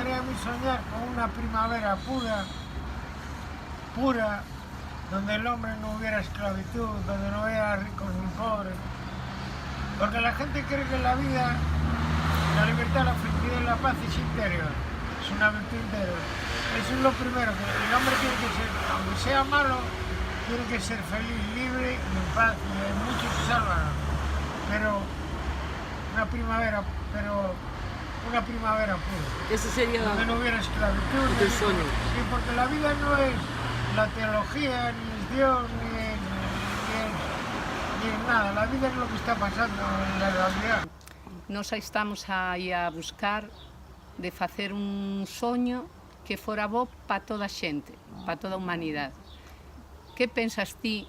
gustaría a mí soñar con una primavera pura, pura, donde el hombre no hubiera esclavitud, donde no hubiera ricos ni pobres. Porque la gente cree que la vida, la libertad, la felicidad y la paz es interior, es una virtud interior. Eso es lo primero, que el hombre tiene que ser, aunque sea malo, tiene que ser feliz, libre y en paz, y hay muchos que salvan. Pero una primavera pura. Ese sería Donde no hubiera esclavitud. tu sueño. Sí, porque la vida no es la teología, ni es Dios, ni es nada. La vida es lo que está pasando en la realidad. Nos estamos aí a buscar de facer un soño que fora bo para toda a xente, para toda a humanidade. Que pensas ti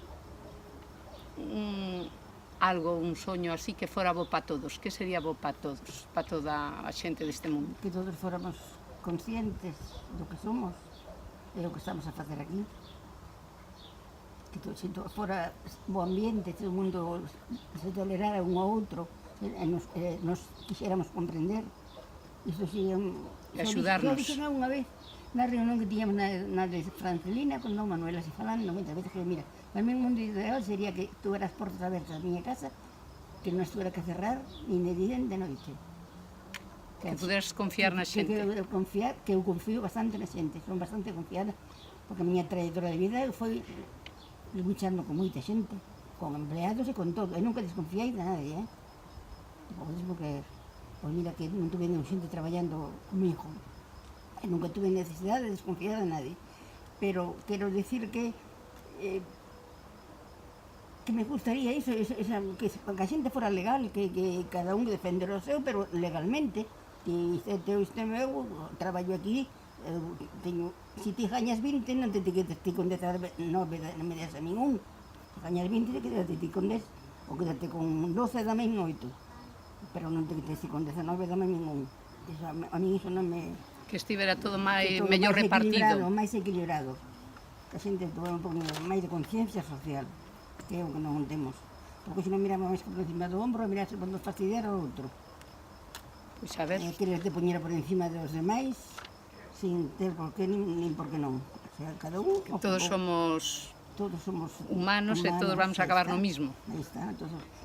un soño así que fora bo para todos? Que sería bo para todos, para toda a xente deste mundo? Que todos fóramos conscientes do que somos e do que estamos a facer aquí. Que todo fora bo ambiente, todo o mundo se tolerara un ao outro e nos quixéramos comprender. Isto sí, axudarnos. Dixen unha vez na reunión que tiñamos na de Francelina con don Manuel, así falando moitas veces, que mira, para mí un mundo ideal sería que tuveras portas abertas da miña casa, que non estuviera que cerrar nin de día nin de noite. Que puderas confiar na xente. Que eu confío bastante na xente, son bastante confiada, porque a miña trayectoria de vida foi luchando con moita xente, con empleados e con todo, e nunca desconfiei de nadie, porque, pois mira que non tuve xente traballando comigo, e nunca tuve necesidade de desconfiar de nadie, pero quero dicir que me gustaría iso, que a xente fora legal, que cada un defender o seu, pero legalmente, que isto é teu, isto é meu, traballo aquí, se ti gañas 20, non te quedes ti con 19, non me das a ningún. Se gañas 20, te quedas ti con 10, ou quedate con 12, dame 8. Pero non te quedes ti con 19, dame ningún. A mí iso non me... Que estivera todo mellor repartido. máis equilibrado. Que a xente tuve un pouco máis de conciencia social, que é o que non temos. Porque se non miramos máis por encima do ombro, mirase por nos fastidiar ao outro. Pois a ver. Queres te poñer por encima dos demais, sin ter por qué nin por qué non. O sea, cada un... Todos somos humanos e todos vamos a acabar no mismo. Aí está,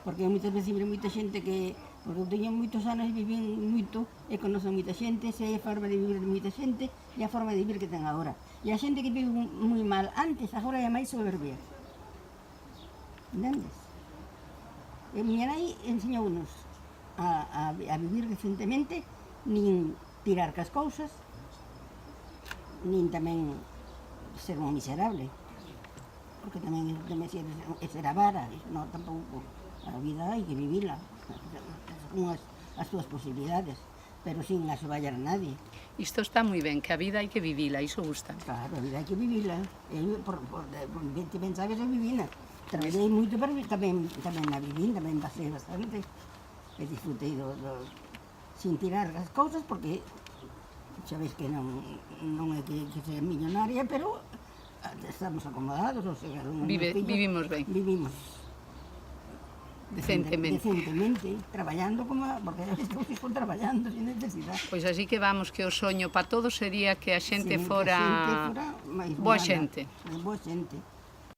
porque moitas veces moita xente que... Porque eu teño moitos anos e vivín moito e conozco moita xente, sei a forma de vivir de moita xente e a forma de vivir que ten agora. E a xente que vive moi mal antes, agora é máis soberbia. Entendes? E miña nai enseñounos a vivir decentemente, nin tirar cas cousas, nin tamén ser un miserable. Porque tamén é ser avara, non, tampouco. A vida hai que vivila, as túas posibilidades, pero sin asoballar a nadie. Isto está moi ben, que a vida hai que vivila, iso gusta. Claro, a vida hai que vivila. Por 20 anos eu vivina. Traballei moito, pero tamén na vivín, tamén pasei bastante. E disfrutei sin tirar as cousas, porque xa veis que non é que sea millonaria, pero estamos acomodados, ou sea, vivimos ben. Vivimos decentemente, traballando porque estou traballando sin necesidade. Pois así que vamos, que o soño para todos sería que a xente fora boa xente. Boa xente.